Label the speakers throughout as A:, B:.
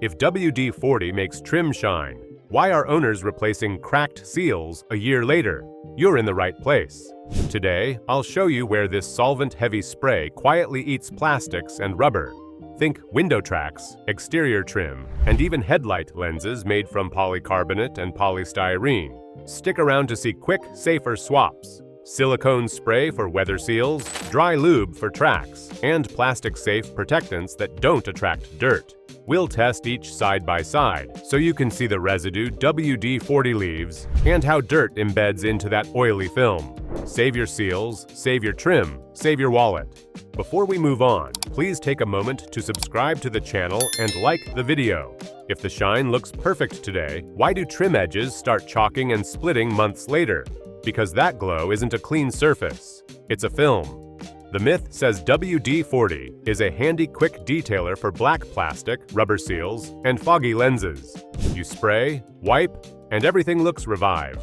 A: If WD-40 makes trim shine, why are owners replacing cracked seals a year later? You're in the right place. Today, I'll show you where this solvent-heavy spray quietly eats plastics and rubber. Think window tracks, exterior trim, and even headlight lenses made from polycarbonate and polystyrene. Stick around to see quick, safer swaps. Silicone spray for weather seals, dry lube for tracks, and plastic-safe protectants that don't attract dirt. We'll test each side by side, so you can see the residue WD-40 leaves and how dirt embeds into that oily film. Save your seals, save your trim, save your wallet. Before we move on, please take a moment to subscribe to the channel and like the video. If the shine looks perfect today, why do trim edges start chalking and splitting months later? Because that glow isn't a clean surface, it's a film. The myth says WD-40 is a handy quick detailer for black plastic, rubber seals, and foggy lenses. You spray, wipe, and everything looks revived.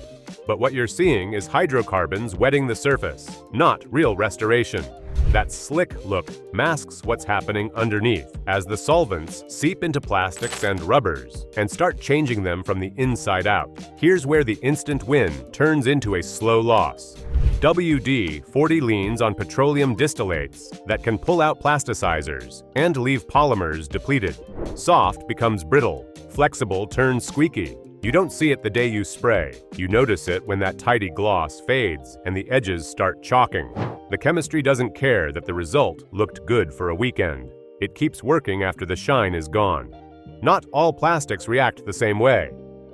A: But what you're seeing is hydrocarbons wetting the surface, not real restoration. That slick look masks what's happening underneath as the solvents seep into plastics and rubbers and start changing them from the inside out. Here's where the instant win turns into a slow loss. WD-40 leans on petroleum distillates that can pull out plasticizers and leave polymers depleted. Soft becomes brittle, flexible turns squeaky. You don't see it the day you spray. You notice it when that tidy gloss fades and the edges start chalking. The chemistry doesn't care that the result looked good for a weekend. It keeps working after the shine is gone. Not all plastics react the same way.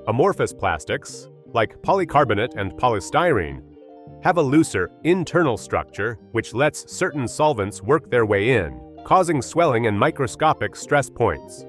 A: Amorphous plastics, like polycarbonate and polystyrene, have a looser internal structure which lets certain solvents work their way in, causing swelling and microscopic stress points.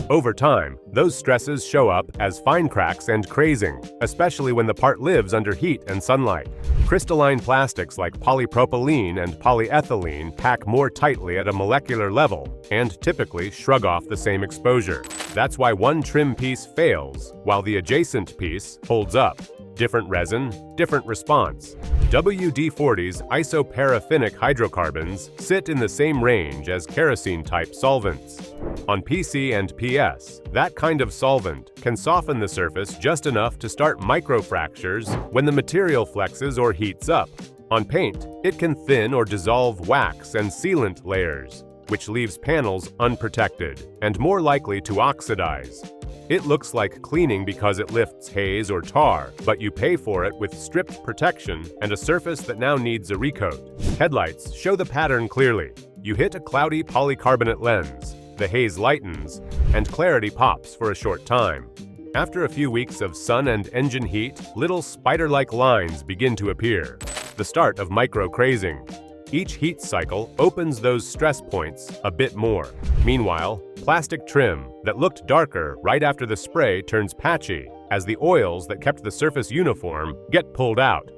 A: Over time, those stresses show up as fine cracks and crazing, especially when the part lives under heat and sunlight. Crystalline plastics like polypropylene and polyethylene pack more tightly at a molecular level and typically shrug off the same exposure. That's why one trim piece fails while the adjacent piece holds up. Different resin, different response. WD-40's isoparaffinic hydrocarbons sit in the same range as kerosene-type solvents. On PC and PS, that kind of solvent can soften the surface just enough to start microfractures when the material flexes or heats up. On paint, it can thin or dissolve wax and sealant layers, which leaves panels unprotected and more likely to oxidize. It looks like cleaning because it lifts haze or tar, but you pay for it with stripped protection and a surface that now needs a recoat. Headlights show the pattern clearly. You hit a cloudy polycarbonate lens, the haze lightens, and clarity pops for a short time. After a few weeks of sun and engine heat, little spider-like lines begin to appear, the start of micro-crazing. Each heat cycle opens those stress points a bit more. Meanwhile, plastic trim that looked darker right after the spray turns patchy as the oils that kept the surface uniform get pulled out.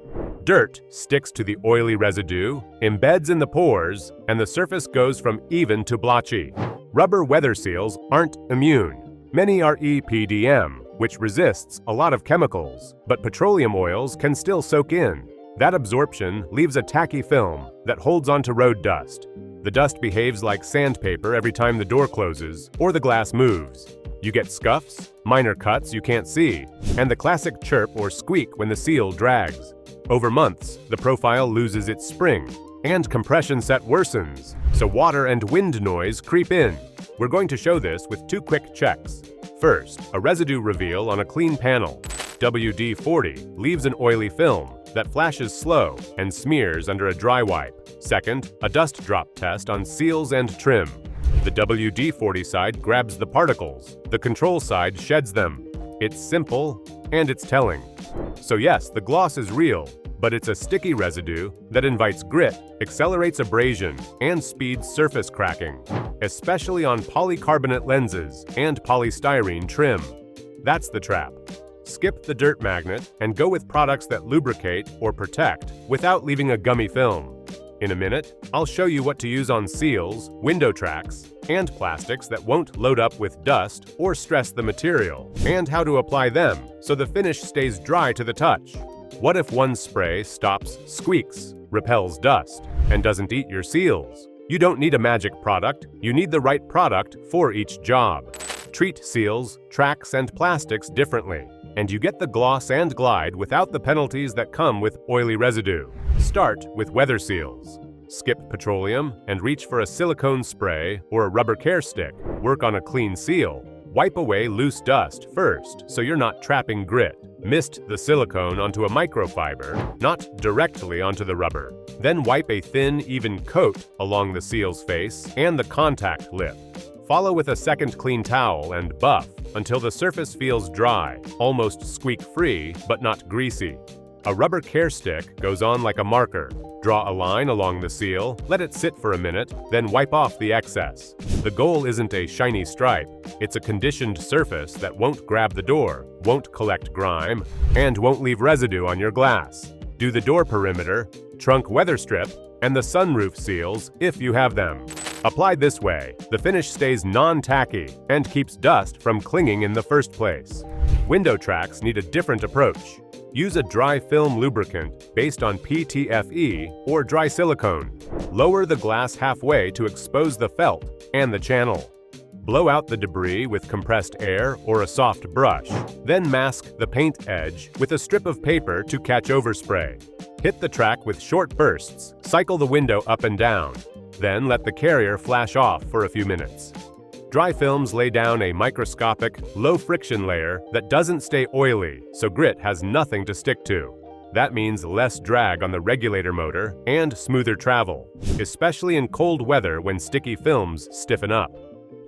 A: Dirt sticks to the oily residue, embeds in the pores, and the surface goes from even to blotchy. Rubber weather seals aren't immune. Many are EPDM, which resists a lot of chemicals, but petroleum oils can still soak in. That absorption leaves a tacky film that holds onto road dust. The dust behaves like sandpaper every time the door closes or the glass moves. You get scuffs, minor cuts you can't see, and the classic chirp or squeak when the seal drags. Over months, the profile loses its spring, and compression set worsens, so water and wind noise creep in. We're going to show this with two quick checks. First, a residue reveal on a clean panel. WD-40 leaves an oily film that flashes slow and smears under a dry wipe. Second, a dust drop test on seals and trim. The WD-40 side grabs the particles, the control side sheds them. It's simple, and it's telling. So yes, the gloss is real, but it's a sticky residue that invites grit, accelerates abrasion, and speeds surface cracking, especially on polycarbonate lenses and polystyrene trim. That's the trap. Skip the dirt magnet and go with products that lubricate or protect without leaving a gummy film. In a minute, I'll show you what to use on seals, window tracks, and plastics that won't load up with dust or stress the material, and how to apply them so the finish stays dry to the touch. What if one spray stops squeaks, repels dust, and doesn't eat your seals? You don't need a magic product, you need the right product for each job. Treat seals, tracks, and plastics differently, and you get the gloss and glide without the penalties that come with oily residue. Start with weather seals. Skip petroleum and reach for a silicone spray or a rubber care stick. Work on a clean seal. Wipe away loose dust first so you're not trapping grit. Mist the silicone onto a microfiber, not directly onto the rubber. Then wipe a thin, even coat along the seal's face and the contact lip. Follow with a second clean towel and buff until the surface feels dry, almost squeak-free but not greasy. A rubber care stick goes on like a marker. Draw a line along the seal, let it sit for a minute, then wipe off the excess. The goal isn't a shiny stripe, it's a conditioned surface that won't grab the door, won't collect grime, and won't leave residue on your glass. Do the door perimeter, trunk weather strip, and the sunroof seals if you have them. Applied this way, the finish stays non-tacky and keeps dust from clinging in the first place. Window tracks need a different approach. Use a dry film lubricant based on PTFE or dry silicone. Lower the glass halfway to expose the felt and the channel. Blow out the debris with compressed air or a soft brush. Then mask the paint edge with a strip of paper to catch overspray. Hit the track with short bursts. Cycle the window up and down. Then let the carrier flash off for a few minutes. Dry films lay down a microscopic, low-friction layer that doesn't stay oily, so grit has nothing to stick to. That means less drag on the regulator motor and smoother travel, especially in cold weather when sticky films stiffen up.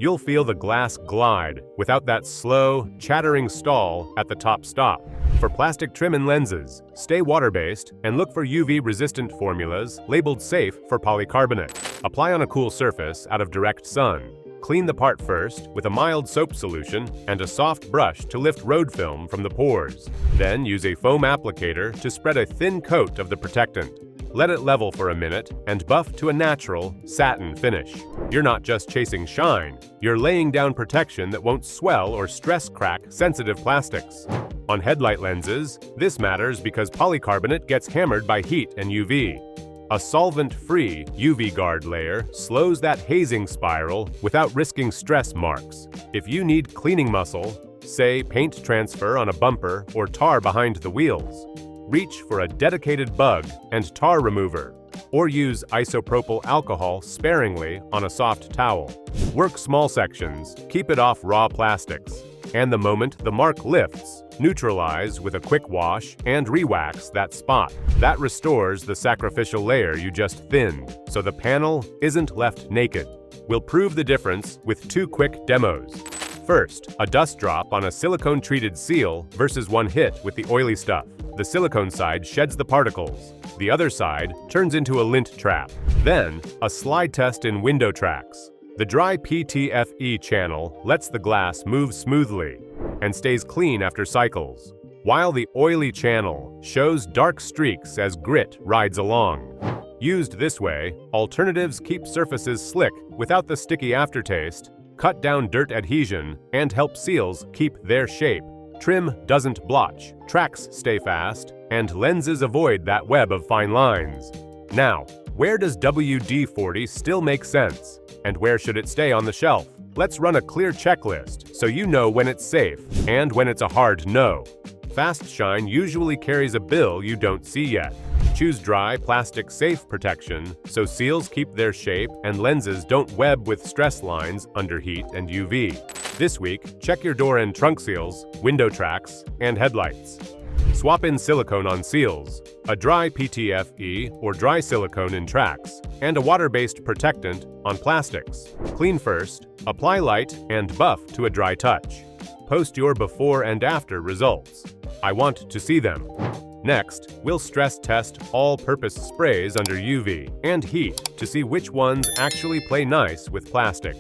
A: You'll feel the glass glide without that slow, chattering stall at the top stop. For plastic trim and lenses, stay water-based and look for UV-resistant formulas labeled safe for polycarbonate. Apply on a cool surface out of direct sun. Clean the part first with a mild soap solution and a soft brush to lift road film from the pores. Then use a foam applicator to spread a thin coat of the protectant. Let it level for a minute and buff to a natural, satin finish. You're not just chasing shine, you're laying down protection that won't swell or stress crack sensitive plastics. On headlight lenses, this matters because polycarbonate gets hammered by heat and UV. A solvent-free UV guard layer slows that hazing spiral without risking stress marks. If you need cleaning muscle, say paint transfer on a bumper or tar behind the wheels, reach for a dedicated bug and tar remover, or use isopropyl alcohol sparingly on a soft towel. Work small sections, keep it off raw plastics, and the moment the mark lifts, neutralize with a quick wash and re-wax that spot. That restores the sacrificial layer you just thinned, so the panel isn't left naked. We'll prove the difference with two quick demos. First, a dust drop on a silicone-treated seal versus one hit with the oily stuff. The silicone side sheds the particles. The other side turns into a lint trap. Then, a slide test in window tracks. The dry PTFE channel lets the glass move smoothly and stays clean after cycles, while the oily channel shows dark streaks as grit rides along. Used this way, alternatives keep surfaces slick without the sticky aftertaste, cut down dirt adhesion, and help seals keep their shape. Trim doesn't blotch, tracks stay fast, and lenses avoid that web of fine lines. Now, where does WD-40 still make sense? And where should it stay on the shelf? Let's run a clear checklist so you know when it's safe and when it's a hard no. Fast Shine usually carries a bill you don't see yet. Choose dry, plastic-safe protection so seals keep their shape and lenses don't web with stress lines under heat and UV. This week, check your door and trunk seals, window tracks, and headlights. Swap in silicone on seals, a dry PTFE or dry silicone in tracks, and a water-based protectant on plastics. Clean first, apply light, and buff to a dry touch. Post your before and after results. I want to see them. Next, we'll stress test all-purpose sprays under UV and heat to see which ones actually play nice with plastic.